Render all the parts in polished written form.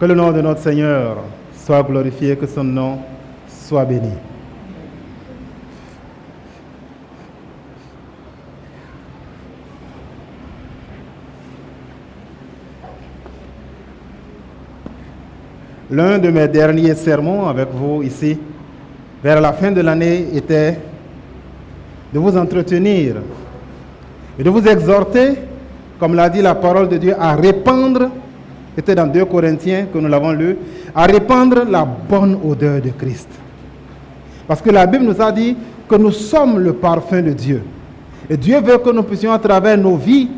Que le nom de notre Seigneur soit glorifié, que son nom soit béni. L'un de mes derniers sermons avec vous ici, vers la fin de l'année, était de vous entretenir et de vous exhorter, comme l'a dit la parole de Dieu, à répandre, c'était dans 2 Corinthiens que nous l'avons lu, à répandre la bonne odeur de Christ. Parce que la Bible nous a dit que nous sommes le parfum de Dieu. Et Dieu veut que nous puissions, à travers nos vies,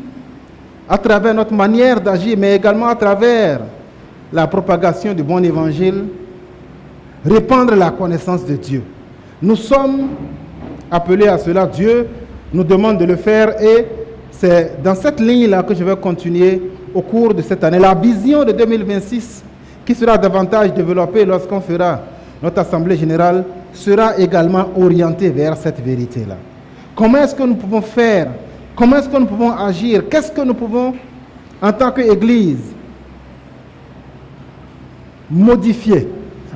à travers notre manière d'agir, mais également à travers la propagation du bon évangile, répandre la connaissance de Dieu. Nous sommes appelés à cela. Dieu nous demande de le faire et c'est dans cette ligne-là que je vais continuer au cours de cette année. La vision de 2026, qui sera davantage développée lorsqu'on fera notre Assemblée générale, sera également orientée vers cette vérité-là. Comment est-ce que nous pouvons faire? Comment est-ce que nous pouvons agir? Qu'est-ce que nous pouvons, en tant qu'Église, modifier,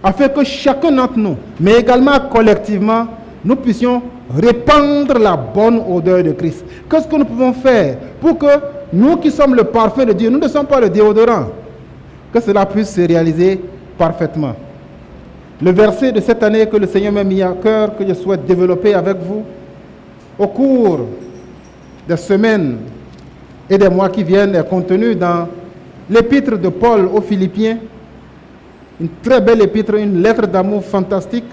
afin que chacun d'entre nous, mais également collectivement, nous puissions répandre la bonne odeur de Christ. Qu'est-ce que nous pouvons faire pour que nous qui sommes le parfum de Dieu, nous ne sommes pas le déodorant, que cela puisse se réaliser parfaitement. Le verset de cette année que le Seigneur m'a mis à cœur, que je souhaite développer avec vous au cours des semaines et des mois qui viennent, est contenu dans l'épître de Paul aux Philippiens, une très belle épître, une lettre d'amour fantastique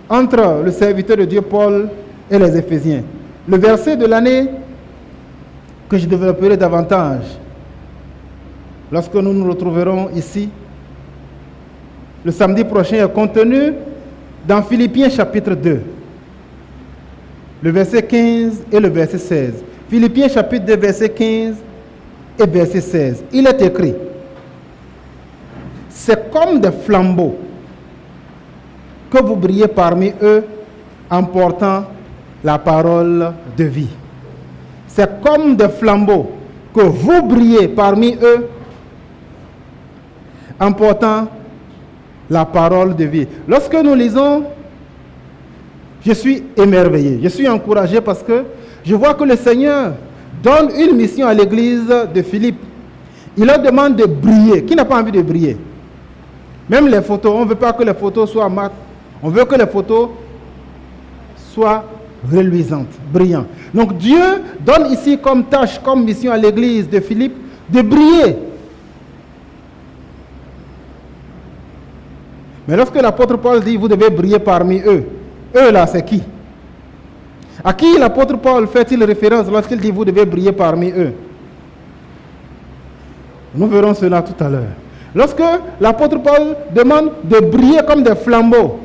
entre le serviteur de Dieu Paul et les Éphésiens. Le verset de l'année que je développerai davantage lorsque nous nous retrouverons ici le samedi prochain est contenu dans Philippiens chapitre 2, le verset 15 et le verset 16. Philippiens chapitre 2, verset 15 et verset 16. Il est écrit: c'est comme des flambeaux que vous brillez parmi eux en portant la parole de vie. C'est comme des flambeaux que vous brillez parmi eux en portant la parole de vie. Lorsque nous lisons, je suis émerveillé, je suis encouragé parce que je vois que le Seigneur donne une mission à l'église de Philippe. Il leur demande de briller. Qui n'a pas envie de briller? Même les photos, on ne veut pas que les photos soient mates. On veut que les photos soient reluisantes, brillantes. Donc Dieu donne ici comme tâche, comme mission à l'église de Philippe de briller. Mais lorsque l'apôtre Paul dit vous devez briller parmi eux, eux là c'est qui? À qui l'apôtre Paul fait-il référence lorsqu'il dit vous devez briller parmi eux? Nous verrons cela tout à l'heure. Lorsque l'apôtre Paul demande de briller comme des flambeaux,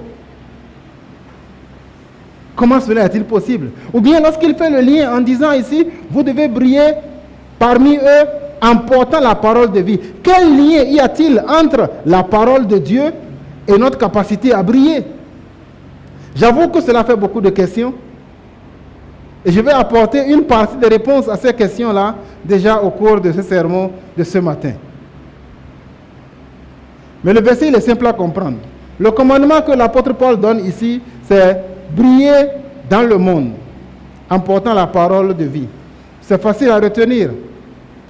comment cela est-il possible? Ou bien lorsqu'il fait le lien en disant ici, vous devez briller parmi eux en portant la parole de vie. Quel lien y a-t-il entre la parole de Dieu et notre capacité à briller? J'avoue que cela fait beaucoup de questions. Et je vais apporter une partie des réponses à ces questions-là déjà au cours de ce sermon de ce matin. Mais le verset, il est simple à comprendre. Le commandement que l'apôtre Paul donne ici, c'est briller dans le monde en portant la parole de vie. C'est facile à retenir.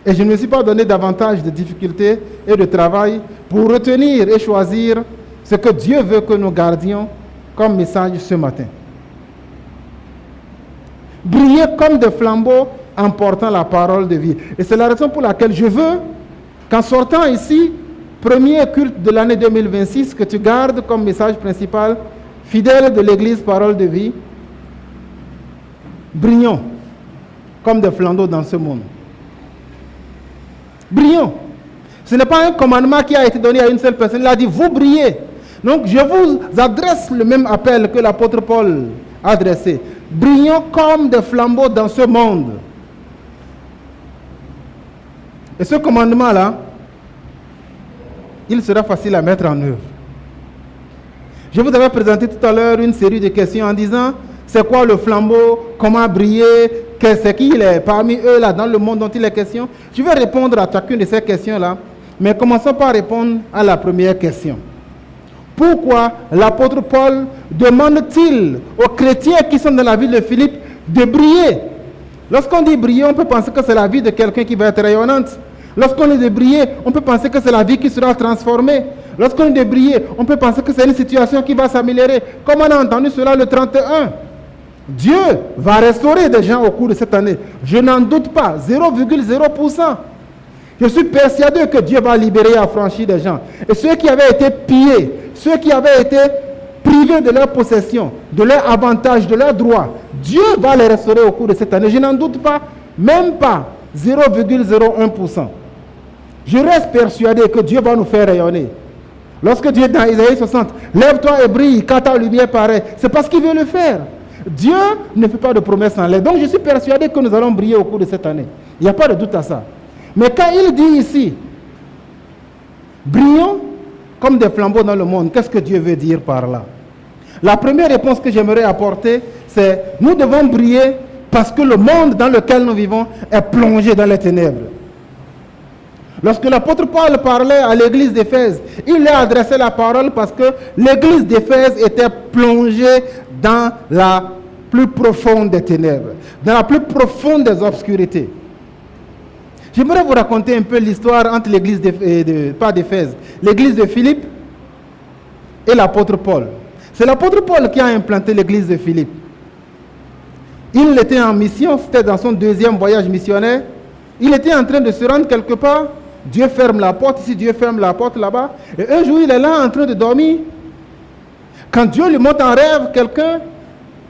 Et je ne me suis pas donné davantage de difficultés et de travail pour retenir et choisir ce que Dieu veut que nous gardions comme message ce matin. Briller comme des flambeaux en portant la parole de vie. Et c'est la raison pour laquelle je veux qu'en sortant ici, premier culte de l'année 2026, que tu gardes comme message principal, fidèle de l'Église Parole de Vie, brillons comme des flambeaux dans ce monde. Brillons. Ce n'est pas un commandement qui a été donné à une seule personne. Il a dit, vous brillez. Donc, je vous adresse le même appel que l'apôtre Paul a adressé. Brillons comme des flambeaux dans ce monde. Et ce commandement-là, il sera facile à mettre en œuvre. Je vous avais présenté tout à l'heure une série de questions en disant, c'est quoi le flambeau, comment briller, c'est qui il est parmi eux là dans le monde dont il est question. Je vais répondre à chacune de ces questions-là, Mais commençons par répondre à la première question. Pourquoi l'apôtre Paul demande-t-il aux chrétiens qui sont dans la ville de Philippe de briller? Lorsqu'on dit briller, on peut penser que c'est la vie de quelqu'un qui va être rayonnante. Lorsqu'on dit de briller, on peut penser que c'est la vie qui sera transformée. Lorsqu'on dit de briller, on peut penser que c'est une situation qui va s'améliorer. Comme on a entendu cela le 31. Dieu va restaurer des gens au cours de cette année. Je n'en doute pas, 0,0%. Je suis persuadé que Dieu va libérer et affranchir des gens. Et ceux qui avaient été pillés, ceux qui avaient été privés de leur possession, de leur avantage, de leurs droits, Dieu va les restaurer au cours de cette année. Je n'en doute pas, même pas 0,01%. Je reste persuadé que Dieu va nous faire rayonner. Lorsque Dieu, dans Isaïe 60, lève-toi et brille, car ta lumière paraît, c'est parce qu'il veut le faire. Dieu ne fait pas de promesses en l'air. Donc je suis persuadé que nous allons briller au cours de cette année. Il n'y a pas de doute à ça. Mais quand il dit ici, brillons comme des flambeaux dans le monde, qu'est-ce que Dieu veut dire par là? La première réponse que j'aimerais apporter, c'est nous devons briller parce que le monde dans lequel nous vivons est plongé dans les ténèbres. Lorsque l'apôtre Paul parlait à l'église d'Éphèse, il lui a adressé la parole parce que l'église d'Éphèse était plongée dans la plus profonde des ténèbres, dans la plus profonde des obscurités. J'aimerais vous raconter un peu l'histoire entre l'église pas d'Éphèse, l'église de Philippe et l'apôtre Paul. C'est l'apôtre Paul qui a implanté l'église de Philippe. Il était en mission, c'était dans son deuxième voyage missionnaire. Il était en train de se rendre quelque part. Dieu ferme la porte ici, Dieu ferme la porte là-bas. Et un jour, il est là en train de dormir. Quand Dieu lui montre en rêve quelqu'un,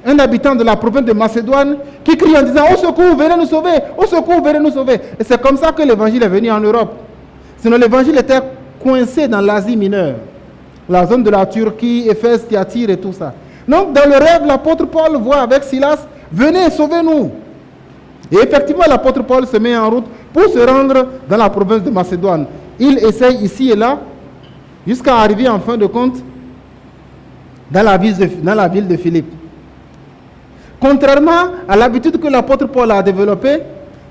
un habitant de la province de Macédoine, qui crie en disant « Au secours, venez nous sauver! Au secours, venez nous sauver !» Et c'est comme ça que l'évangile est venu en Europe. Sinon, l'évangile était coincé dans l'Asie mineure, la zone de la Turquie, Éphèse, Thyatire et tout ça. Donc, dans le rêve, l'apôtre Paul voit avec Silas « Venez, sauvez-nous !» Et effectivement, l'apôtre Paul se met en route pour se rendre dans la province de Macédoine. Il essaye ici et là, jusqu'à arriver en fin de compte dans la ville de Philippe. Contrairement à l'habitude que l'apôtre Paul a développée,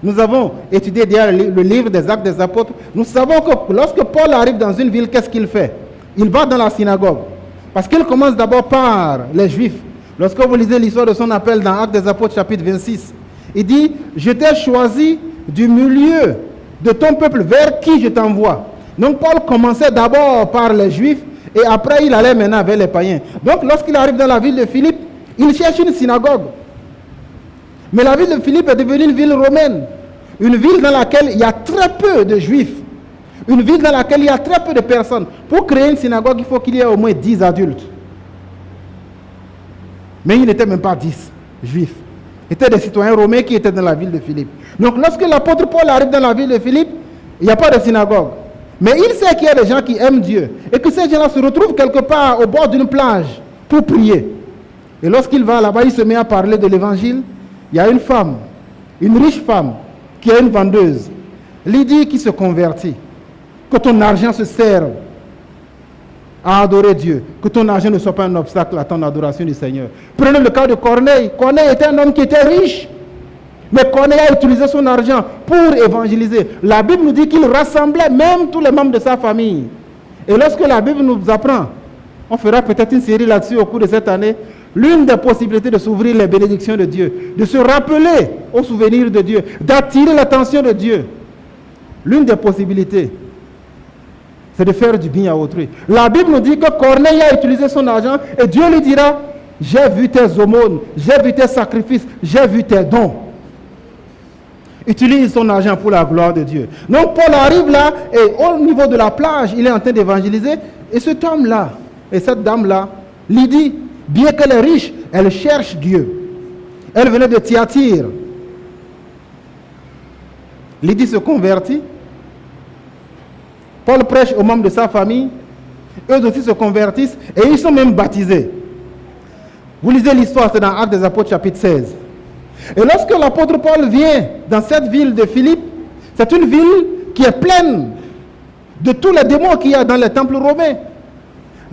nous avons étudié déjà le livre des Actes des Apôtres. Nous savons que lorsque Paul arrive dans une ville, qu'est-ce qu'il fait? Il va dans la synagogue. Parce qu'il commence d'abord par les Juifs. Lorsque vous lisez l'histoire de son appel dans Actes des Apôtres chapitre 26, il dit « Je t'ai choisi du milieu de ton peuple vers qui je t'envoie. » Donc Paul commençait d'abord par les Juifs et après il allait maintenant vers les païens. Donc lorsqu'il arrive dans la ville de Philippe, il cherche une synagogue. Mais la ville de Philippe est devenue une ville romaine. Une ville dans laquelle il y a très peu de Juifs. Une ville dans laquelle il y a très peu de personnes. Pour créer une synagogue, il faut qu'il y ait au moins 10 adultes. Mais il n'était même pas 10 Juifs. C'étaient des citoyens romains qui étaient dans la ville de Philippe. Donc lorsque l'apôtre Paul arrive dans la ville de Philippe, il n'y a pas de synagogue. Mais il sait qu'il y a des gens qui aiment Dieu. Et que ces gens-là se retrouvent quelque part au bord d'une plage pour prier. Et lorsqu'il va là-bas, il se met à parler de l'évangile. Il y a une femme, une riche femme, qui est une vendeuse. Lydie qui se convertit. Que ton argent se serve à adorer Dieu. Que ton argent ne soit pas un obstacle à ton adoration du Seigneur. Prenez le cas de Corneille. Corneille était un homme qui était riche. Mais Corneille a utilisé son argent pour évangéliser. La Bible nous dit qu'il rassemblait même tous les membres de sa famille. Et lorsque la Bible nous apprend, on fera peut-être une série là-dessus au cours de cette année, l'une des possibilités de s'ouvrir les bénédictions de Dieu, de se rappeler au souvenir de Dieu, d'attirer l'attention de Dieu. L'une des possibilités, c'est de faire du bien à autrui. La Bible nous dit que Corneille a utilisé son argent et Dieu lui dira « J'ai vu tes aumônes, j'ai vu tes sacrifices, j'ai vu tes dons. » Utilise son argent pour la gloire de Dieu. Donc Paul arrive là et au niveau de la plage, il est en train d'évangéliser et cet homme-là et cette dame-là, Lydie, bien qu'elle est riche, elle cherche Dieu. Elle venait de Thyatire. Lydie se convertit. Paul prêche aux membres de sa famille. Eux aussi se convertissent et ils sont même baptisés. Vous lisez l'histoire, c'est dans Actes des Apôtres chapitre 16. Et lorsque l'apôtre Paul vient dans cette ville de Philippe, c'est une ville qui est pleine de tous les démons qu'il y a dans les temples romains.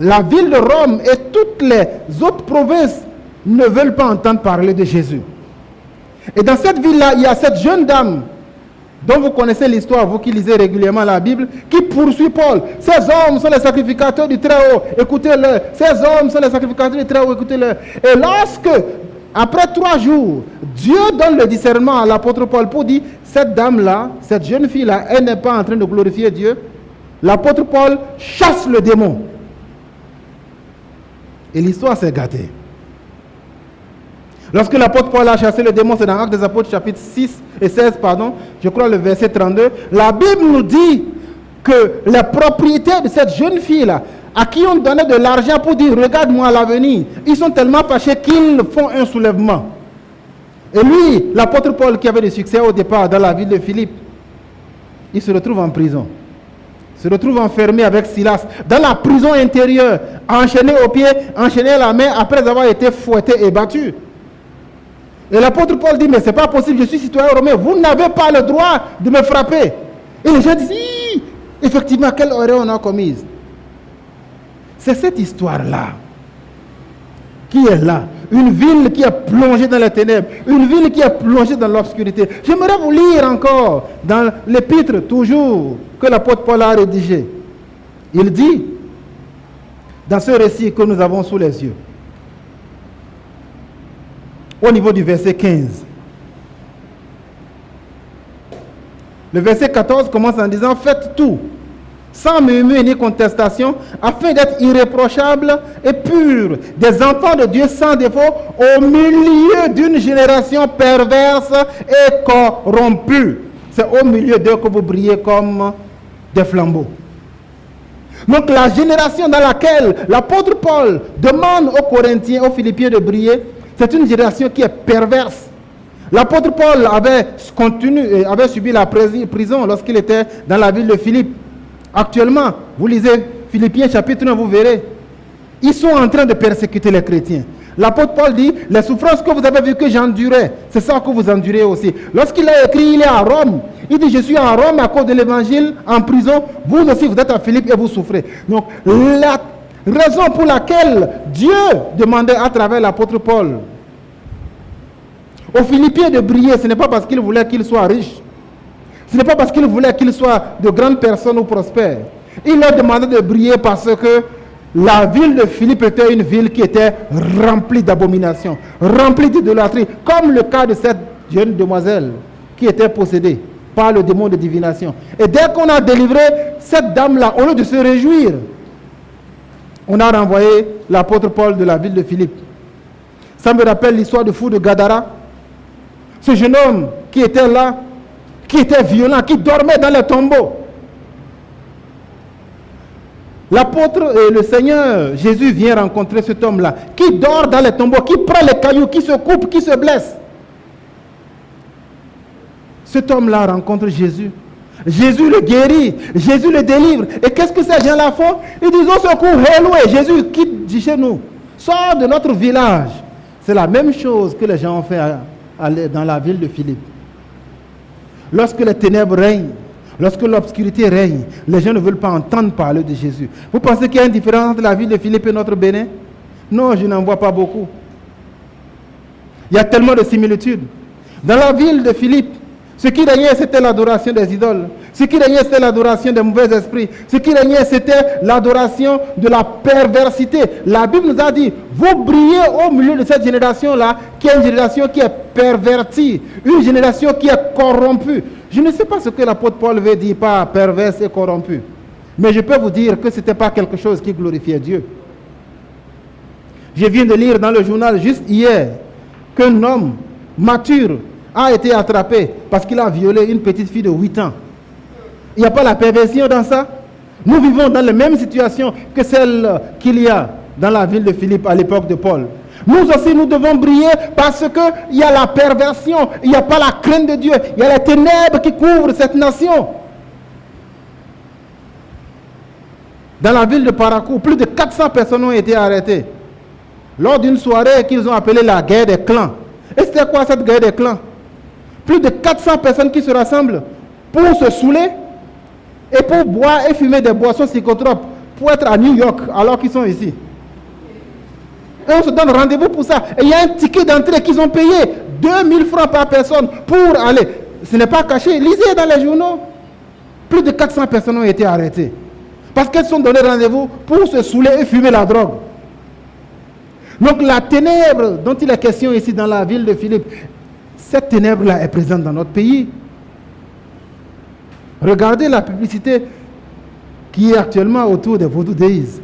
La ville de Rome et toutes les autres provinces ne veulent pas entendre parler de Jésus. Et dans cette ville-là, il y a cette jeune dame dont vous connaissez l'histoire, vous qui lisez régulièrement la Bible, qui poursuit Paul. Ces hommes sont les sacrificateurs du Très-Haut, écoutez-le. Ces hommes sont les sacrificateurs du Très-Haut, écoutez-le. Et lorsque, après 3 jours, Dieu donne le discernement à l'apôtre Paul pour dire, cette dame-là, cette jeune fille-là, elle n'est pas en train de glorifier Dieu. L'apôtre Paul chasse le démon. Et l'histoire s'est gâtée. Lorsque l'apôtre Paul a chassé le démon, c'est dans Actes des Apôtres chapitre 6 et 16, je crois le verset 32, la Bible nous dit que les propriétaires de cette jeune fille-là, à qui on donnait de l'argent pour dire, regarde-moi à l'avenir, ils sont tellement fâchés qu'ils font un soulèvement. Et lui, l'apôtre Paul qui avait du succès au départ dans la ville de Philippe, il se retrouve en prison. Se retrouve enfermé avec Silas dans la prison intérieure, enchaîné aux pieds, enchaîné à la main, après avoir été fouetté et battu. Et l'apôtre Paul dit, mais c'est pas possible, je suis citoyen romain, vous n'avez pas le droit de me frapper. Et les gens disent, effectivement, quelle horreur on a commise. C'est cette histoire-là qui est là. Une ville qui est plongée dans les ténèbres, une ville qui est plongée dans l'obscurité. J'aimerais vous lire encore dans l'épître, toujours, que l'apôtre Paul a rédigé. Il dit, dans ce récit que nous avons sous les yeux, au niveau du verset 15. Le verset 14 commence en disant, faites tout, sans murmure ni contestation, afin d'être irréprochables et purs, des enfants de Dieu sans défaut, au milieu d'une génération perverse et corrompue. C'est au milieu d'eux que vous brillez comme des flambeaux. Donc la génération dans laquelle l'apôtre Paul demande aux Corinthiens, aux Philippiens de briller, c'est une génération qui est perverse. L'apôtre Paul avait subi la prison lorsqu'il était dans la ville de Philippe. Actuellement, vous lisez Philippiens chapitre 1, vous verrez, ils sont en train de persécuter les chrétiens. L'apôtre Paul dit, les souffrances que vous avez vues que j'endurais, c'est ça que vous endurez aussi. Lorsqu'il a écrit, il est à Rome. Il dit, je suis à Rome à cause de l'évangile, en prison. Vous aussi, vous êtes à Philippe et vous souffrez. Donc, la raison pour laquelle Dieu demandait à travers l'apôtre Paul aux Philippiens de briller, ce n'est pas parce qu'il voulait qu'ils soient riches. Ce n'est pas parce qu'il voulait qu'ils soient de grandes personnes ou prospères. Il leur demandait de briller parce que la ville de Philippe était une ville qui était remplie d'abominations, remplie d'idolâtrie, comme le cas de cette jeune demoiselle qui était possédée par le démon de divination. Et dès qu'on a délivré cette dame-là, au lieu de se réjouir, on a renvoyé l'apôtre Paul de la ville de Philippe. Ça me rappelle l'histoire du fou de Gadara. Ce jeune homme qui était là, qui était violent, qui dormait dans les tombeaux. L'apôtre et le Seigneur Jésus vient rencontrer cet homme-là, qui dort dans les tombeaux, qui prend les cailloux, qui se coupe, qui se blesse. Cet homme-là rencontre Jésus. Jésus le guérit, Jésus le délivre. Et qu'est-ce que ces gens-là font? Ils disent au secours, Héloué, Jésus quitte de chez nous, sort de notre village. C'est la même chose que les gens ont fait dans la ville de Philippe. Lorsque les ténèbres règnent, lorsque l'obscurité règne, les gens ne veulent pas entendre parler de Jésus. Vous pensez qu'il y a une différence entre la ville de Philippe et notre Bénin? Non, je n'en vois pas beaucoup. Il y a tellement de similitudes. Dans la ville de Philippe, ce qui régnait, c'était l'adoration des idoles. Ce qui régnait, c'était l'adoration des mauvais esprits. Ce qui régnait, c'était l'adoration de la perversité. La Bible nous a dit, vous brillez au milieu de cette génération-là, qui est une génération qui est pervertie, une génération qui est corrompue. Je ne sais pas ce que l'apôtre Paul veut dire par perverse et corrompue. Mais je peux vous dire que ce n'était pas quelque chose qui glorifiait Dieu. Je viens de lire dans le journal juste hier qu'un homme mature a été attrapé parce qu'il a violé une petite fille de 8 ans. Il n'y a pas la perversion dans ça? Nous vivons dans la même situation que celle qu'il y a dans la ville de Philippe à l'époque de Paul. Nous aussi, nous devons briller parce qu'il y a la perversion, il n'y a pas la crainte de Dieu, il y a les ténèbres qui couvrent cette nation. Dans la ville de Parakou, plus de 400 personnes ont été arrêtées lors d'une soirée qu'ils ont appelée la guerre des clans. Et c'était quoi cette guerre des clans? Plus de 400 personnes qui se rassemblent pour se saouler et pour boire et fumer des boissons psychotropes pour être à New York alors qu'ils sont ici. Et on se donne rendez-vous pour ça. Et il y a un ticket d'entrée qu'ils ont payé 2000 francs par personne pour aller. ce n'est pas caché. Lisez dans les journaux. Plus de 400 personnes ont été arrêtées. Parce qu'elles sont données rendez-vous pour se saouler et fumer la drogue. Donc la ténèbre dont il est question ici dans la ville de Philippe, cette ténèbre-là est présente dans notre pays. Regardez la publicité qui est actuellement autour des Vodou Days.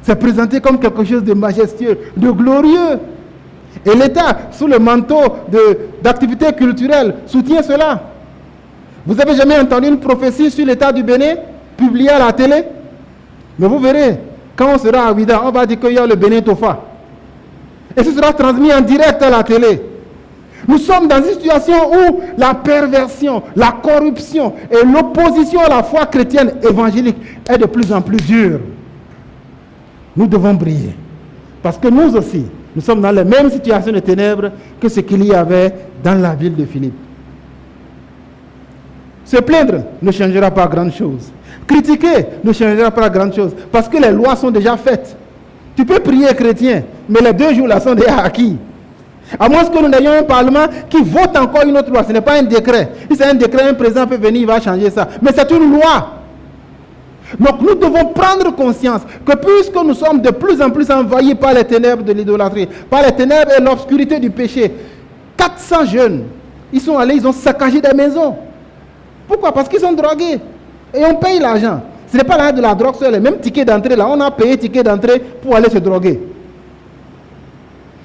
C'est présenté comme quelque chose de majestueux, de glorieux. Et l'État, sous le manteau d'activités culturelles, soutient cela. Vous avez jamais entendu une prophétie sur l'État du Bénin publiée à la télé? Mais vous verrez, quand on sera à Ouida, on va dire qu'il y a le Bénin Tofa. Et ce sera transmis en direct à la télé. Nous sommes dans une situation où la perversion, la corruption et l'opposition à la foi chrétienne évangélique est de plus en plus dure. Nous devons briller. Parce que nous aussi, nous sommes dans la même situation de ténèbres que ce qu'il y avait dans la ville de Philippe. Se plaindre ne changera pas grand-chose. Critiquer ne changera pas grand-chose. Parce que les lois sont déjà faites. Tu peux prier chrétien, mais les 2 jours là sont déjà acquis. À moins que nous n'ayons un parlement qui vote encore une autre loi. Ce n'est pas un décret. Si c'est un décret, un président peut venir, il va changer ça. Mais c'est une loi. Donc nous devons prendre conscience que puisque nous sommes de plus en plus envahis par les ténèbres de l'idolâtrie, par les ténèbres et l'obscurité du péché, 400 jeunes, ils sont allés, ils ont saccagé des maisons. Pourquoi? Parce qu'ils sont drogués. Et on paye l'argent. Ce n'est pas l'argent de la drogue seul. Même ticket d'entrée, là, on a payé ticket d'entrée pour aller se droguer.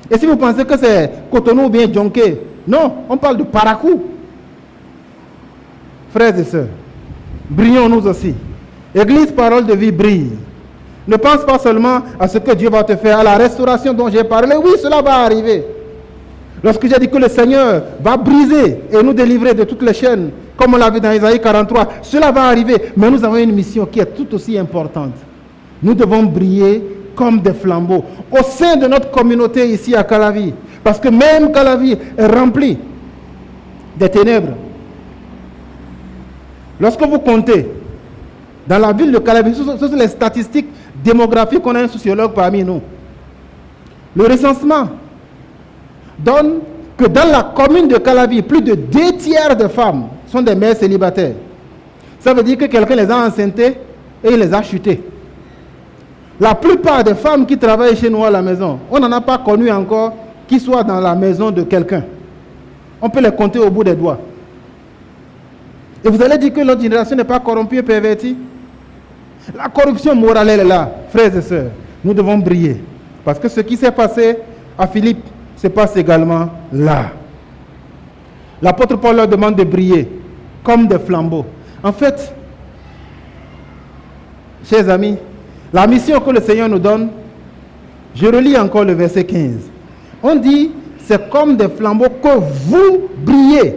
Et si vous pensez que c'est Cotonou ou bien Djonké, non, on parle de Parakou. Frères et sœurs, brillons nous aussi. Église Parole de Vie brille. Ne pense pas seulement à ce que Dieu va te faire, à la restauration dont j'ai parlé. Oui, cela va arriver. Lorsque j'ai dit que le Seigneur va briser et nous délivrer de toutes les chaînes, comme on l'a vu dans Isaïe 43, cela va arriver. Mais nous avons une mission qui est tout aussi importante. Nous devons briller comme des flambeaux au sein de notre communauté ici à Calavi. Parce que même Calavi est rempli des ténèbres. Lorsque vous comptez, dans la ville de Calavi, ce sont les statistiques démographiques qu'on a un sociologue parmi nous. Le recensement donne que dans la commune de Calavi, plus de 2/3 des femmes sont des mères célibataires. Ça veut dire que quelqu'un les a enceintés et il les a chutées. La plupart des femmes qui travaillent chez nous à la maison, on n'en a pas connu encore qui soient dans la maison de quelqu'un. On peut les compter au bout des doigts. Et vous allez dire que notre génération n'est pas corrompue et pervertie? La corruption morale, elle est là, frères et sœurs. Nous devons briller. Parce que ce qui s'est passé à Philippe se passe également là. L'apôtre Paul leur demande de briller comme des flambeaux. En fait, chers amis, la mission que le Seigneur nous donne, je relis encore le verset 15. On dit, c'est comme des flambeaux que vous brillez.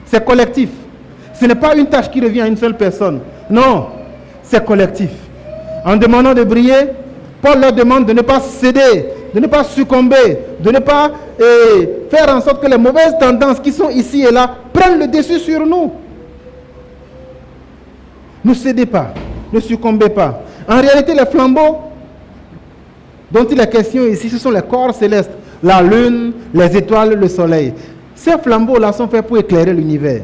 C'est collectif. Ce n'est pas une tâche qui revient à une seule personne. Non, c'est collectif. En demandant de briller, Paul leur demande de ne pas céder, de ne pas succomber, de ne pas faire en sorte que les mauvaises tendances qui sont ici et là prennent le dessus sur nous. Ne cédez pas, ne succombez pas. En réalité, les flambeaux dont il est question ici, ce sont les corps célestes, la lune, les étoiles, le soleil. Ces flambeaux-là sont faits pour éclairer l'univers.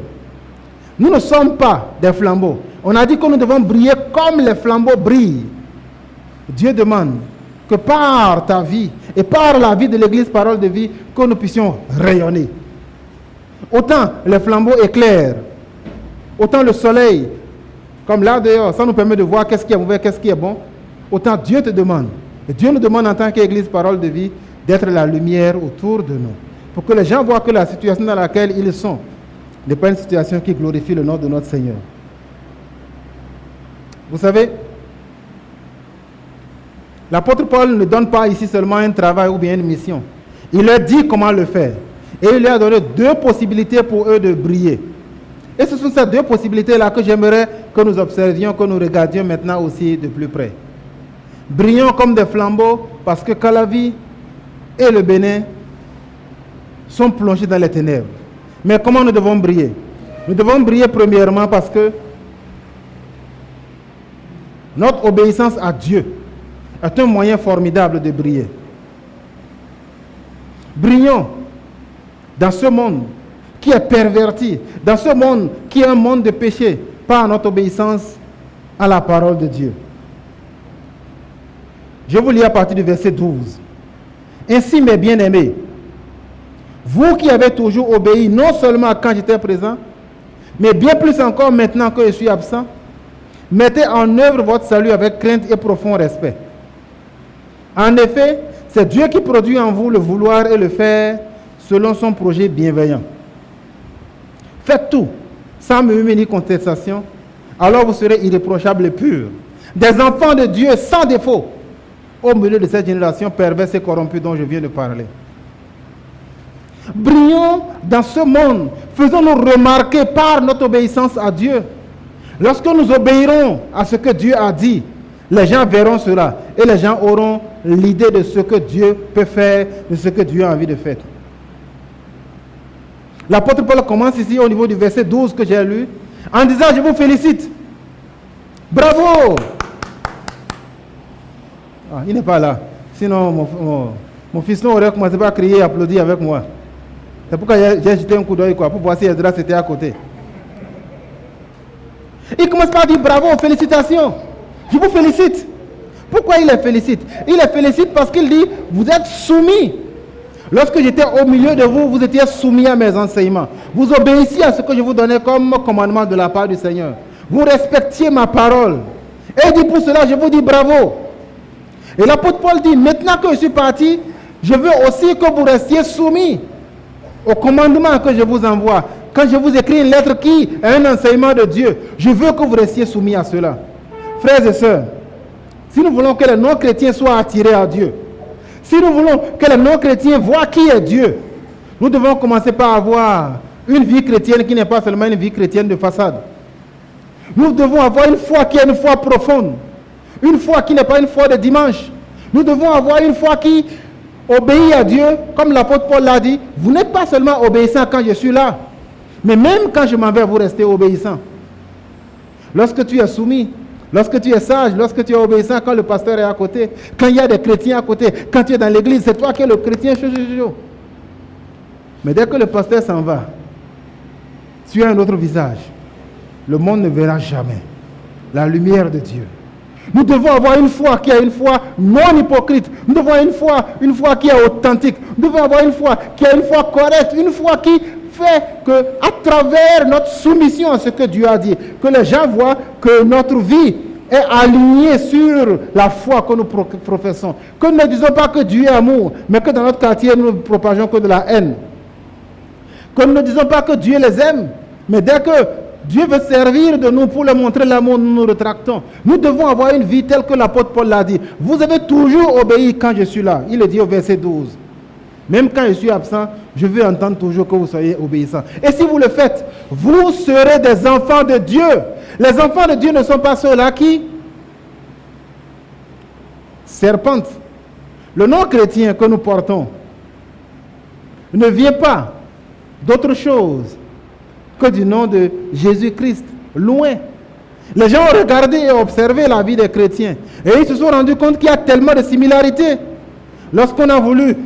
Nous ne sommes pas des flambeaux. On a dit que nous devons briller comme les flambeaux brillent. Dieu demande que par ta vie et par la vie de l'Église Parole de Vie, que nous puissions rayonner. Autant les flambeaux éclairent, autant le soleil, comme là dehors, ça nous permet de voir qu'est-ce qui est mauvais, qu'est-ce qui est bon, autant Dieu te demande. Et Dieu nous demande en tant qu'Église Parole de Vie d'être la lumière autour de nous. Pour que les gens voient que la situation dans laquelle ils sont n'est pas une situation qui glorifie le nom de notre Seigneur. Vous savez, l'apôtre Paul ne donne pas ici seulement un travail ou bien une mission. Il leur dit comment le faire. Et il leur a donné 2 possibilités pour eux de briller. Et ce sont ces 2 possibilités-là que j'aimerais que nous observions, que nous regardions maintenant aussi de plus près. Brillons comme des flambeaux parce que Calavi et le Bénin sont plongés dans les ténèbres. Mais comment nous devons briller? Nous devons briller premièrement parce que notre obéissance à Dieu est un moyen formidable de briller. Brillons dans ce monde qui est perverti, dans ce monde qui est un monde de péché, par notre obéissance à la parole de Dieu. Je vous lis à partir du verset 12. Ainsi, mes bien-aimés, vous qui avez toujours obéi, non seulement quand j'étais présent, mais bien plus encore maintenant que je suis absent, mettez en œuvre votre salut avec crainte et profond respect. En effet, c'est Dieu qui produit en vous le vouloir et le faire selon son projet bienveillant. Faites tout, sans murmure ni contestation, alors vous serez irréprochables et purs, des enfants de Dieu sans défaut, au milieu de cette génération perverse et corrompue dont je viens de parler. Brillons dans ce monde, faisons-nous remarquer par notre obéissance à Dieu. Lorsque nous obéirons à ce que Dieu a dit, les gens verront cela et les gens auront l'idée de ce que Dieu peut faire, de ce que Dieu a envie de faire. L'apôtre Paul commence ici au niveau du verset 12 que j'ai lu, en disant: je vous félicite. Bravo! Ah, il n'est pas là. Sinon, mon fils aurait commencé à crier et applaudir avec moi. C'est pourquoi j'ai jeté un coup d'œil pour voir si Esdras était à côté. Il commence par dire bravo, félicitations. Je vous félicite. Pourquoi il les félicite? Il les félicite parce qu'il dit: vous êtes soumis. Lorsque j'étais au milieu de vous, vous étiez soumis à mes enseignements. Vous obéissiez à ce que je vous donnais comme commandement de la part du Seigneur. Vous respectiez ma parole. Et il dit: pour cela, je vous dis bravo. Et l'apôtre Paul dit: maintenant que je suis parti, je veux aussi que vous restiez soumis au commandement que je vous envoie. Quand je vous écris une lettre qui est un enseignement de Dieu, je veux que vous restiez soumis à cela. Frères et sœurs, si nous voulons que les non-chrétiens soient attirés à Dieu, si nous voulons que les non-chrétiens voient qui est Dieu, nous devons commencer par avoir une vie chrétienne qui n'est pas seulement une vie chrétienne de façade. Nous devons avoir une foi qui est une foi profonde, une foi qui n'est pas une foi de dimanche. Nous devons avoir une foi qui obéit à Dieu, comme l'apôtre Paul l'a dit. Vous n'êtes pas seulement obéissant quand je suis là, mais même quand je m'en vais, vous restez obéissant. Lorsque tu es soumis, lorsque tu es sage, lorsque tu es obéissant, quand le pasteur est à côté, quand il y a des chrétiens à côté, quand tu es dans l'église, c'est toi qui es le chrétien. Mais dès que le pasteur s'en va, tu as un autre visage. Le monde ne verra jamais la lumière de Dieu. Nous devons avoir une foi qui est une foi non hypocrite. Nous devons avoir une foi qui est authentique. Nous devons avoir une foi qui est une foi correcte. Une foi qui fait que, à travers notre soumission à ce que Dieu a dit, que les gens voient que notre vie est alignée sur la foi que nous professons. Que nous ne disons pas que Dieu est amour, mais que dans notre quartier, nous ne propageons que de la haine. Que nous ne disons pas que Dieu les aime, mais dès que Dieu veut servir de nous pour leur montrer l'amour, nous nous rétractons. Nous devons avoir une vie telle que l'apôtre Paul l'a dit. Vous avez toujours obéi quand je suis là. Il le dit au verset 12. Même quand je suis absent, je veux entendre toujours que vous soyez obéissants. Et si vous le faites, vous serez des enfants de Dieu. Les enfants de Dieu ne sont pas ceux-là qui serpentent. Le nom chrétien que nous portons ne vient pas d'autre chose que du nom de Jésus-Christ. Loin. Les gens ont regardé et observé la vie des chrétiens. Et ils se sont rendus compte qu'il y a tellement de similarités. Lorsqu'on a voulu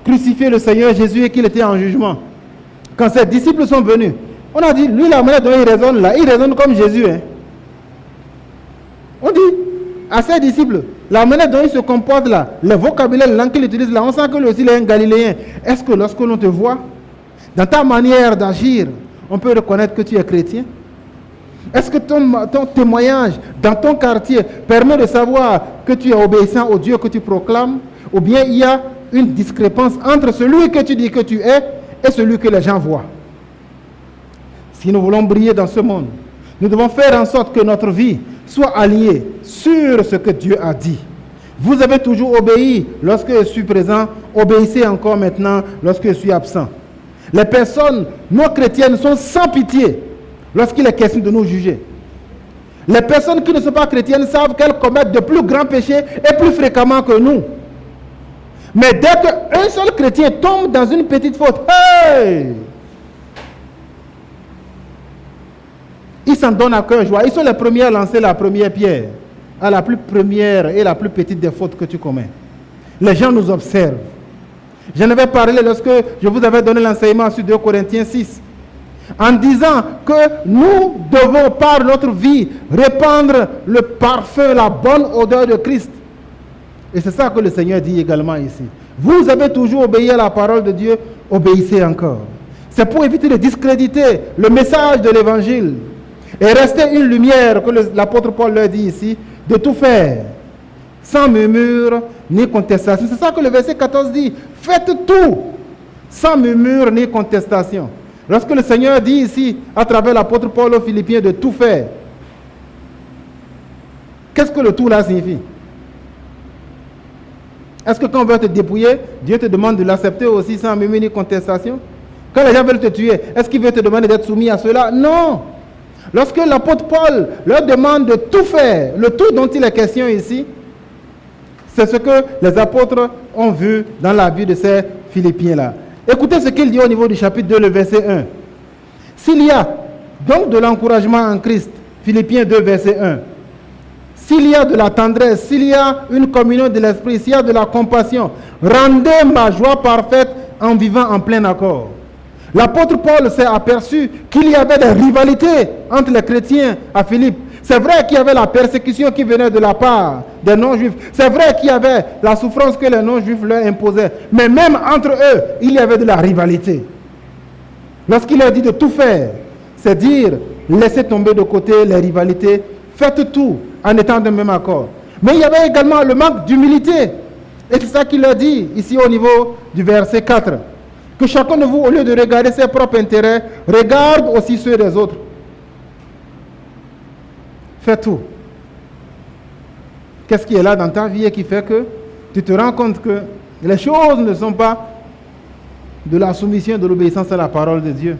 crucifier le Seigneur Jésus et qu'il était en jugement, quand ses disciples sont venus, on a dit, lui, la manière dont il raisonne là, il raisonne comme Jésus. On dit à ses disciples, la manière dont il se comporte là, le vocabulaire, la langue qu'il utilise là, on sent que lui aussi il est un Galiléen. Est-ce que lorsque l'on te voit, dans ta manière d'agir, on peut reconnaître que tu es chrétien? Est-ce que ton témoignage dans ton quartier permet de savoir que tu es obéissant au Dieu que tu proclames? Ou bien il y a une discrépance entre celui que tu dis que tu es et celui que les gens voient? Si nous voulons briller dans ce monde, nous devons faire en sorte que notre vie soit alignée sur ce que Dieu a dit. Vous avez toujours obéi lorsque je suis présent, obéissez encore maintenant lorsque je suis absent. Les personnes non chrétiennes sont sans pitié lorsqu'il est question de nous juger. Les personnes qui ne sont pas chrétiennes savent qu'elles commettent de plus grands péchés et plus fréquemment que nous. Mais dès qu'un seul chrétien tombe dans une petite faute, hey! Ils s'en donnent à cœur joie. Ils sont les premiers à lancer la première pierre à la plus première et la plus petite des fautes que tu commets. Les gens nous observent. J'en avais parlé lorsque je vous avais donné l'enseignement sur 2 Corinthiens 6. En disant que nous devons par notre vie répandre le parfum, la bonne odeur de Christ. Et c'est ça que le Seigneur dit également ici. Vous avez toujours obéi à la parole de Dieu, obéissez encore. C'est pour éviter de discréditer le message de l'évangile et rester une lumière que l'apôtre Paul leur dit ici, de tout faire, sans murmure ni contestation. C'est ça que le verset 14 dit. Faites tout, sans murmure ni contestation. Lorsque le Seigneur dit ici, à travers l'apôtre Paul aux Philippiens, de tout faire, qu'est-ce que le tout là signifie? Est-ce que quand on veut te dépouiller, Dieu te demande de l'accepter aussi sans murmure ni contestation? Quand les gens veulent te tuer, est-ce qu'il veut te demander d'être soumis à cela? Non! Lorsque l'apôtre Paul leur demande de tout faire, le tout dont il est question ici, c'est ce que les apôtres ont vu dans la vie de ces Philippiens-là. Écoutez ce qu'il dit au niveau du chapitre 2, le verset 1. S'il y a donc de l'encouragement en Christ, Philippiens 2, verset 1, s'il y a de la tendresse, s'il y a une communion de l'esprit, s'il y a de la compassion, rendez ma joie parfaite en vivant en plein accord. L'apôtre Paul s'est aperçu qu'il y avait des rivalités entre les chrétiens à Philippe. C'est vrai qu'il y avait la persécution qui venait de la part des non-juifs. C'est vrai qu'il y avait la souffrance que les non-juifs leur imposaient. Mais même entre eux, il y avait de la rivalité. Lorsqu'il leur dit de tout faire, c'est dire, laissez tomber de côté les rivalités, faites tout en étant de même accord. Mais il y avait également le manque d'humilité. Et c'est ça qu'il leur dit ici au niveau du verset 4. Que chacun de vous, au lieu de regarder ses propres intérêts, regarde aussi ceux des autres. Fais tout. Qu'est-ce qui est là dans ta vie et qui fait que tu te rends compte que les choses ne sont pas de la soumission, de l'obéissance à la parole de Dieu?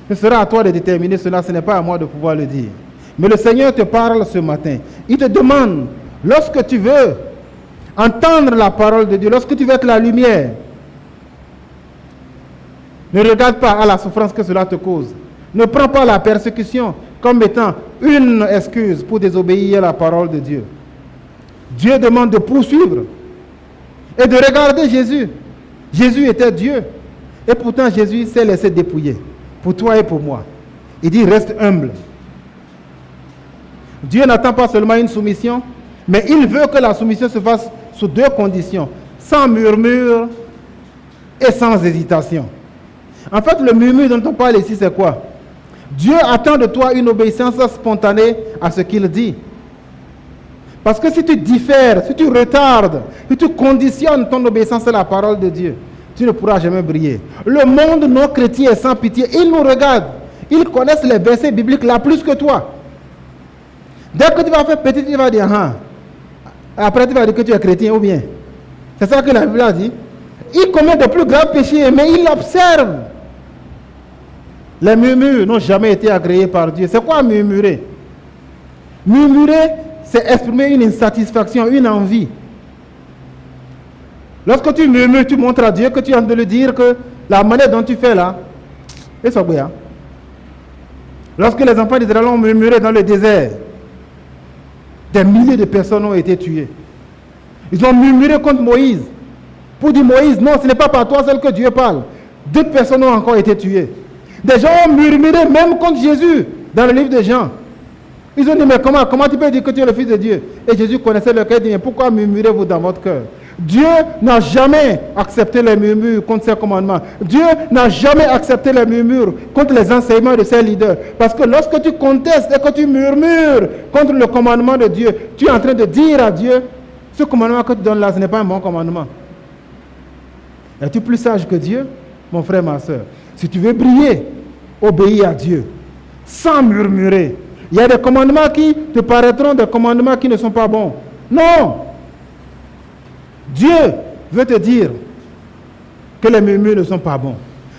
Ce sera à toi de déterminer cela, ce n'est pas à moi de pouvoir le dire. Mais le Seigneur te parle ce matin. Il te demande, lorsque tu veux entendre la parole de Dieu, lorsque tu veux être la lumière, ne regarde pas à la souffrance que cela te cause. Ne prends pas la persécution comme étant une excuse pour désobéir à la parole de Dieu. Dieu demande de poursuivre et de regarder Jésus. Jésus était Dieu. Et pourtant, Jésus s'est laissé dépouiller pour toi et pour moi. Il dit, reste humble. Dieu n'attend pas seulement une soumission, mais il veut que la soumission se fasse sous 2 conditions, sans murmure et sans hésitation. En fait, le murmure dont on parle ici, c'est quoi? Dieu attend de toi une obéissance spontanée à ce qu'il dit. Parce que si tu diffères, si tu retardes, si tu conditionnes ton obéissance à la parole de Dieu, tu ne pourras jamais briller. Le monde non chrétien est sans pitié. Ils nous regardent. Ils connaissent les versets bibliques là plus que toi. Dès que tu vas faire petit, tu vas dire, ah. Après tu vas dire que tu es chrétien ou bien. C'est ça que la Bible a dit. Ils commettent de plus graves péchés, mais ils l'observent. Les murmures n'ont jamais été agréés par Dieu. C'est quoi murmurer? Murmurer, c'est exprimer une insatisfaction, une envie. Lorsque tu murmures, tu montres à Dieu que tu es en train de lui dire que la manière dont tu fais là, c'est ça. Lorsque les enfants d'Israël ont murmuré dans le désert, des milliers de personnes ont été tuées. Ils ont murmuré contre Moïse. Pour dire Moïse, non, ce n'est pas par toi seul que Dieu parle. 2 personnes ont encore été tuées. Des gens ont murmuré même contre Jésus dans le livre de Jean. Ils ont dit, mais comment tu peux dire que tu es le Fils de Dieu? Et Jésus connaissait leur cœur et dit, mais pourquoi murmurez-vous dans votre cœur? Dieu n'a jamais accepté les murmures contre ses commandements. Dieu n'a jamais accepté les murmures contre les enseignements de ses leaders. Parce que lorsque tu contestes et que tu murmures contre le commandement de Dieu, tu es en train de dire à Dieu, ce commandement que tu donnes là, ce n'est pas un bon commandement. Es-tu plus sage que Dieu, mon frère, ma soeur? Si tu veux briller, obéis à Dieu, sans murmurer. Il y a des commandements qui te paraîtront des commandements qui ne sont pas bons. Non! Dieu veut te dire que les murmures ne sont pas bons.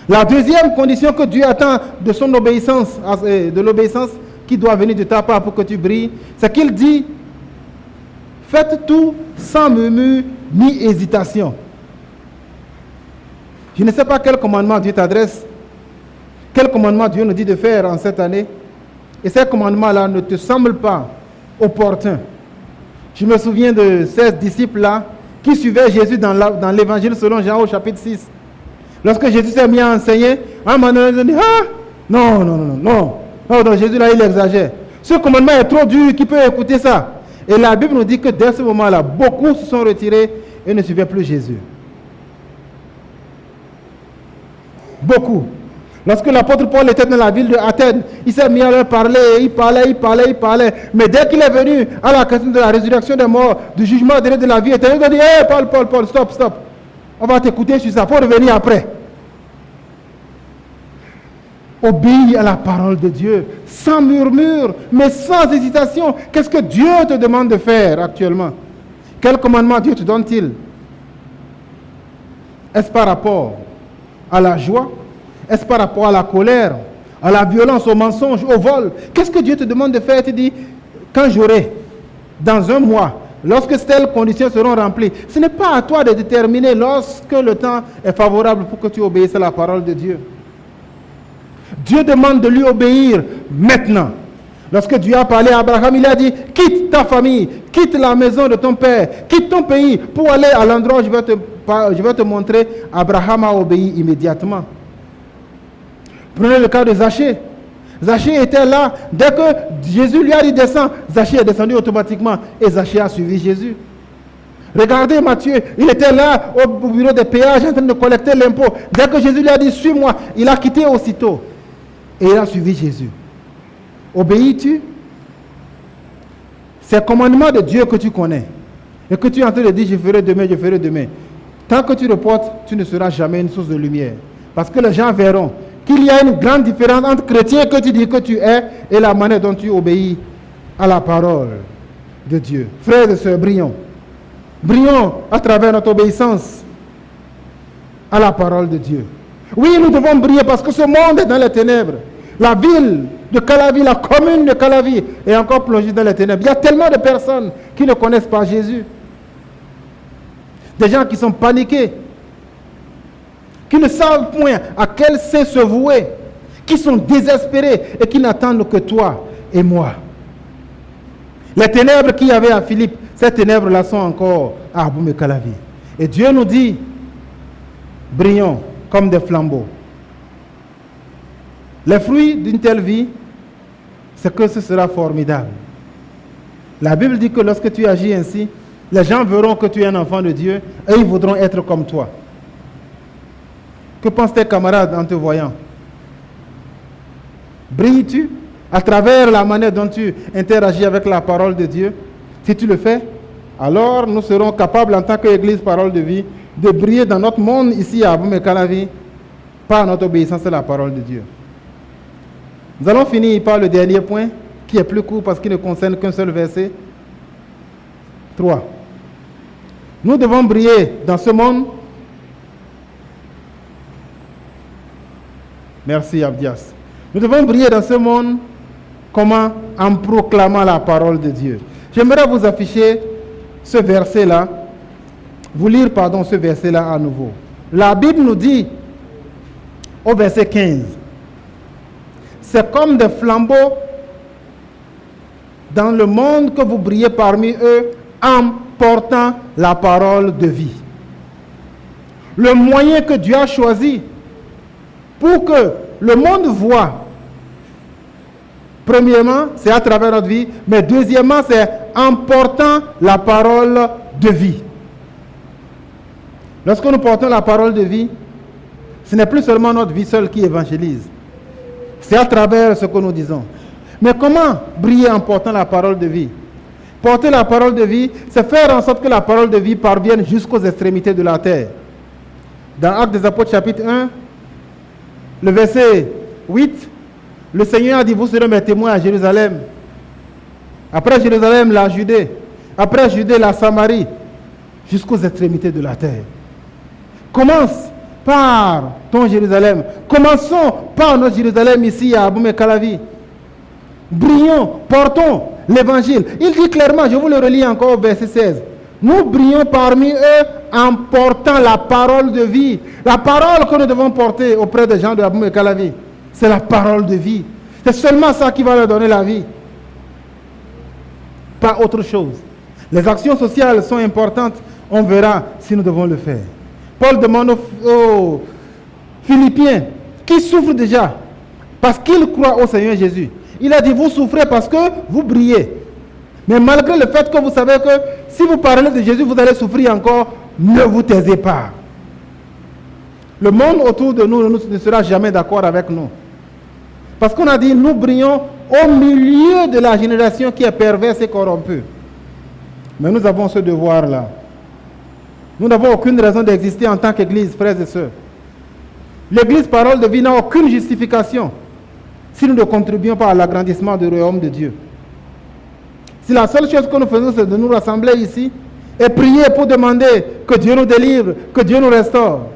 La deuxième condition que Dieu attend de son obéissance, de l'obéissance qui doit venir de ta part pour que tu brilles, c'est qu'il dit, faites tout sans murmure ni hésitation. Je ne sais pas quel commandement Dieu t'adresse, quel commandement Dieu nous dit de faire en cette année, et ces commandements-là ne te semblent pas opportuns. Je me souviens de ces disciples-là qui suivaient Jésus dans l'évangile selon Jean au chapitre 6. Lorsque Jésus s'est mis à enseigner, un moment donné, ils ont dit, ah, non, Jésus là, il exagère. Ce commandement est trop dur, qui peut écouter ça? Et la Bible nous dit que dès ce moment-là, beaucoup se sont retirés et ne suivaient plus Jésus. Beaucoup. Lorsque l'apôtre Paul était dans la ville d'Athènes, il s'est mis à leur parler, il parlait. Mais dès qu'il est venu à la question de la résurrection des morts, du jugement dernier de la vie éternelle, il a dit, hey, Paul, stop. On va t'écouter sur ça, il faut revenir après. Obéis à la parole de Dieu, sans murmure, mais sans hésitation. Qu'est-ce que Dieu te demande de faire actuellement? Quel commandement Dieu te donne-t-il? Est-ce par rapport à la joie? Est-ce par rapport à la colère, à la violence, au mensonge, au vol? Qu'est-ce que Dieu te demande de faire? Tu dis, quand j'aurai, dans un mois, lorsque telles conditions seront remplies, ce n'est pas à toi de déterminer lorsque le temps est favorable pour que tu obéisses à la parole de Dieu. Dieu demande de lui obéir maintenant. Lorsque Dieu a parlé à Abraham, il a dit, quitte ta famille, quitte la maison de ton père, quitte ton pays pour aller à l'endroit où je vais te montrer. Abraham a obéi immédiatement. Prenez le cas de Zachée. Zachée était là. Dès que Jésus lui a dit descends, Zachée est descendu automatiquement et Zachée a suivi Jésus. Regardez Matthieu, il était là au bureau des péages en train de collecter l'impôt. Dès que Jésus lui a dit suis-moi, il a quitté aussitôt et il a suivi Jésus. Obéis-tu? C'est le commandement de Dieu que tu connais et que tu es en train de dire je ferai demain. Tant que tu reportes, tu ne seras jamais une source de lumière. Parce que les gens verront qu'il y a une grande différence entre chrétien que tu dis que tu es et la manière dont tu obéis à la parole de Dieu. Frères et sœurs, brillons. Brillons à travers notre obéissance à la parole de Dieu. Oui, nous devons briller parce que ce monde est dans les ténèbres. La ville de Calavi, la commune de Calavi est encore plongée dans les ténèbres. Il y a tellement de personnes qui ne connaissent pas Jésus. Des gens qui sont paniqués, qui ne savent point à quel saint se vouer, qui sont désespérés et qui n'attendent que toi et moi. Les ténèbres qu'il y avait à Philippe, ces ténèbres-là sont encore à Aboum et Calavi. Et Dieu nous dit, brillons comme des flambeaux. Les fruits d'une telle vie, c'est que ce sera formidable. La Bible dit que lorsque tu agis ainsi, les gens verront que tu es un enfant de Dieu et ils voudront être comme toi. Que pensent tes camarades en te voyant? Brilles-tu à travers la manière dont tu interagis avec la parole de Dieu? Si tu le fais, alors nous serons capables en tant qu'Église Parole de Vie de briller dans notre monde ici à Aboum et Calavi par notre obéissance à la parole de Dieu. Nous allons finir par le dernier point qui est plus court parce qu'il ne concerne qu'un seul verset. 3. Nous devons briller dans ce monde. Merci Abdias. Nous devons briller dans ce monde. Comment? En proclamant la parole de Dieu. J'aimerais vous afficher ce verset-là, ce verset-là à nouveau. La Bible nous dit, au verset 15, c'est comme des flambeaux dans le monde que vous brillez parmi eux en portant la parole de vie. Le moyen que Dieu a choisi pour que le monde voit, premièrement, c'est à travers notre vie, mais deuxièmement, c'est en portant la parole de vie. Lorsque nous portons la parole de vie, ce n'est plus seulement notre vie seule qui évangélise. C'est à travers ce que nous disons. Mais comment briller en portant la parole de vie? Porter la parole de vie, c'est faire en sorte que la parole de vie parvienne jusqu'aux extrémités de la terre. Dans Actes des Apôtres chapitre 1, le verset 8, le Seigneur a dit, vous serez mes témoins à Jérusalem. Après Jérusalem, la Judée. Après Judée, la Samarie. Jusqu'aux extrémités de la terre. Commence par ton Jérusalem. Commençons par notre Jérusalem ici à Aboum et Calavi. Brillons, portons l'évangile. Il dit clairement, je vous le relis encore au verset 16. Nous brillons parmi eux en portant la parole de vie. La parole que nous devons porter auprès des gens de Aboum et Calavi, c'est la parole de vie. C'est seulement ça qui va leur donner la vie. Pas autre chose. Les actions sociales sont importantes. On verra si nous devons le faire. Paul demande aux Philippiens qui souffrent déjà parce qu'ils croient au Seigneur Jésus. Il a dit, vous souffrez parce que vous brillez. Mais malgré le fait que vous savez que si vous parlez de Jésus, vous allez souffrir encore, ne vous taisez pas. Le monde autour de nous ne sera jamais d'accord avec nous. Parce qu'on a dit, nous brillons au milieu de la génération qui est perverse et corrompue. Mais nous avons ce devoir-là. Nous n'avons aucune raison d'exister en tant qu'Église, frères et sœurs. L'Église Parole de Vie n'a aucune justification si nous ne contribuons pas à l'agrandissement du royaume de Dieu. Si la seule chose que nous faisons, c'est de nous rassembler ici et prier pour demander que Dieu nous délivre, que Dieu nous restaure,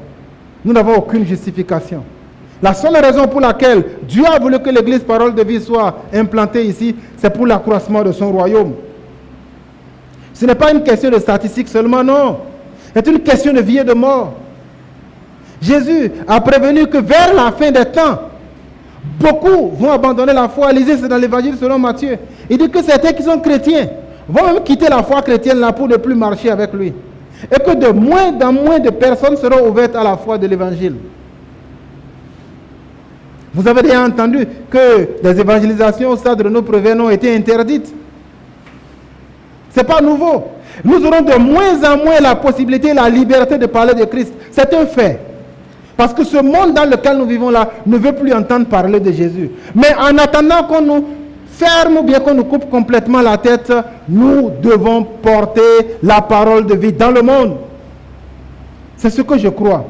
nous n'avons aucune justification. La seule raison pour laquelle Dieu a voulu que l'Église Parole de Vie soit implantée ici, c'est pour l'accroissement de son royaume. Ce n'est pas une question de statistiques seulement, non. C'est une question de vie et de mort. Jésus a prévenu que vers la fin des temps, beaucoup vont abandonner la foi. Lisez, c'est dans l'évangile selon Matthieu. Il dit que certains qui sont chrétiens vont même quitter la foi chrétienne là pour ne plus marcher avec lui. Et que de moins en moins de personnes seront ouvertes à la foi de l'évangile. Vous avez déjà entendu que des évangélisations au stade de nos prévenants ont été interdites. Ce n'est pas nouveau. Nous aurons de moins en moins la possibilité, la liberté de parler de Christ. C'est un fait. Parce que ce monde dans lequel nous vivons là ne veut plus entendre parler de Jésus. Mais en attendant qu'on nous ferme ou bien qu'on nous coupe complètement la tête, nous devons porter la parole de vie dans le monde. C'est ce que je crois.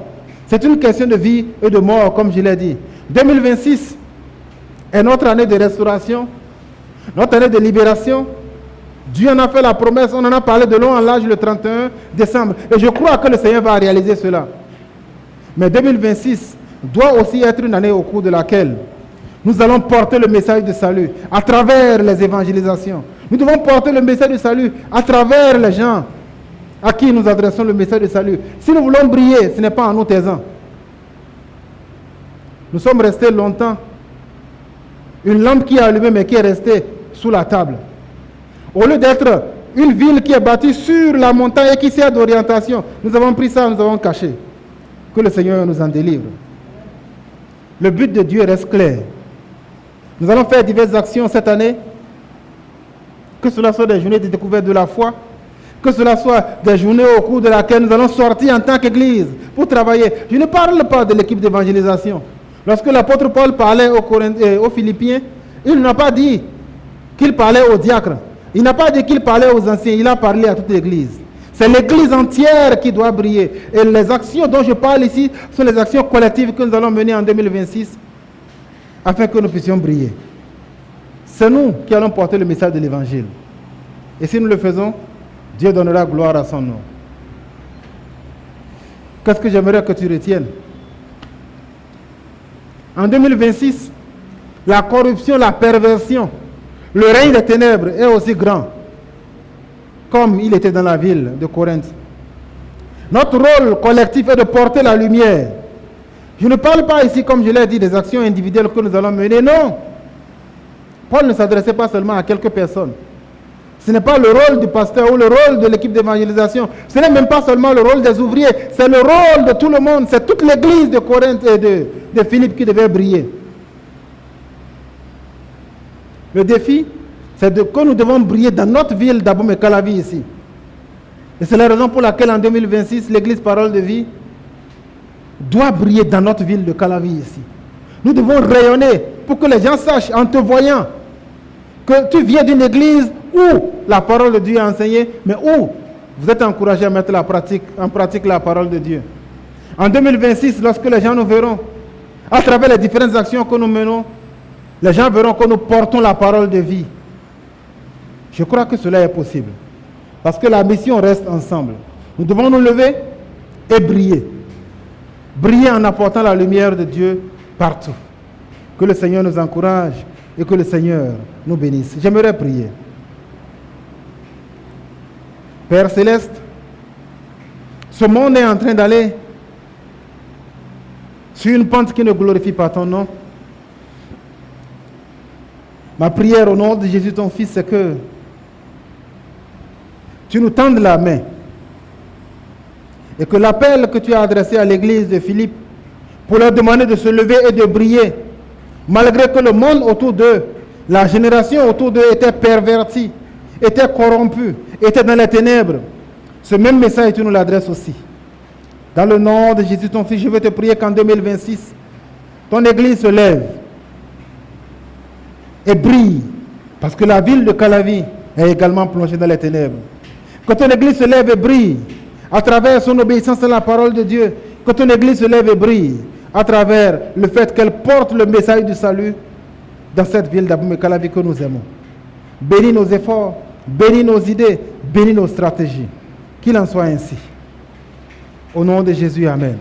C'est une question de vie et de mort, comme je l'ai dit. 2026 est notre année de restauration, notre année de libération. Dieu en a fait la promesse, on en a parlé de long en large le 31 décembre. Et je crois que le Seigneur va réaliser cela. Mais 2026 doit aussi être une année au cours de laquelle nous allons porter le message de salut à travers les évangélisations. Nous devons porter le message de salut à travers les gens à qui nous adressons le message de salut. Si nous voulons briller, ce n'est pas en nous taisant. Nous sommes restés longtemps. Une lampe qui est allumée mais qui est restée sous la table. Au lieu d'être une ville qui est bâtie sur la montagne et qui sert d'orientation, nous avons pris ça, nous avons caché. Que le Seigneur nous en délivre. Le but de Dieu reste clair. Nous allons faire diverses actions cette année. Que cela soit des journées de découverte de la foi, que cela soit des journées au cours de laquelle nous allons sortir en tant qu'Église pour travailler. Je ne parle pas de l'équipe d'évangélisation. Lorsque l'apôtre Paul parlait aux Philippiens, il n'a pas dit qu'il parlait aux diacres. Il n'a pas dit qu'il parlait aux anciens. Il a parlé à toute l'Église. C'est l'Église entière qui doit briller. Et les actions dont je parle ici sont les actions collectives que nous allons mener en 2026 afin que nous puissions briller. C'est nous qui allons porter le message de l'Évangile. Et si nous le faisons, Dieu donnera gloire à son nom. Qu'est-ce que j'aimerais que tu retiennes? En 2026, la corruption, la perversion, le règne des ténèbres est aussi grand, comme il était dans la ville de Corinthe. Notre rôle collectif est de porter la lumière. Je ne parle pas ici, comme je l'ai dit, des actions individuelles que nous allons mener, non. Paul ne s'adressait pas seulement à quelques personnes. Ce n'est pas le rôle du pasteur ou le rôle de l'équipe d'évangélisation. Ce n'est même pas seulement le rôle des ouvriers. C'est le rôle de tout le monde. C'est toute l'église de Corinthe et de Philippe qui devait briller. Le défi, c'est que nous devons briller dans notre ville d'Aboum et Calavi ici. Et c'est la raison pour laquelle en 2026, l'église Parole de Vie doit briller dans notre ville de Calavi ici. Nous devons rayonner pour que les gens sachent en te voyant que tu viens d'une église où la parole de Dieu est enseignée, mais où vous êtes encouragés à mettre en pratique la parole de Dieu. En 2026, lorsque les gens nous verront, à travers les différentes actions que nous menons, les gens verront que nous portons la parole de vie. Je crois que cela est possible. Parce que la mission reste ensemble. Nous devons nous lever et briller. Briller en apportant la lumière de Dieu partout. Que le Seigneur nous encourage et que le Seigneur nous bénisse. J'aimerais prier. Père Céleste, ce monde est en train d'aller sur une pente qui ne glorifie pas ton nom. Ma prière au nom de Jésus, ton Fils, c'est que tu nous tendes la main Et que l'appel que tu as adressé à l'église de Philippe pour leur demander de se lever et de briller, malgré que le monde autour d'eux, la génération autour d'eux était pervertie, était corrompue, était dans les ténèbres, ce même message, tu nous l'adresses aussi. Dans le nom de Jésus, ton Fils, je veux te prier qu'en 2026, ton église se lève et brille, parce que la ville de Calavi est également plongée dans les ténèbres. Que ton église se lève et brille à travers son obéissance à la parole de Dieu. Que ton église se lève et brille à travers le fait qu'elle porte le message du salut dans cette ville d'Aboumé-Calavi que nous aimons. Bénis nos efforts, bénis nos idées, bénis nos stratégies. Qu'il en soit ainsi. Au nom de Jésus, amen.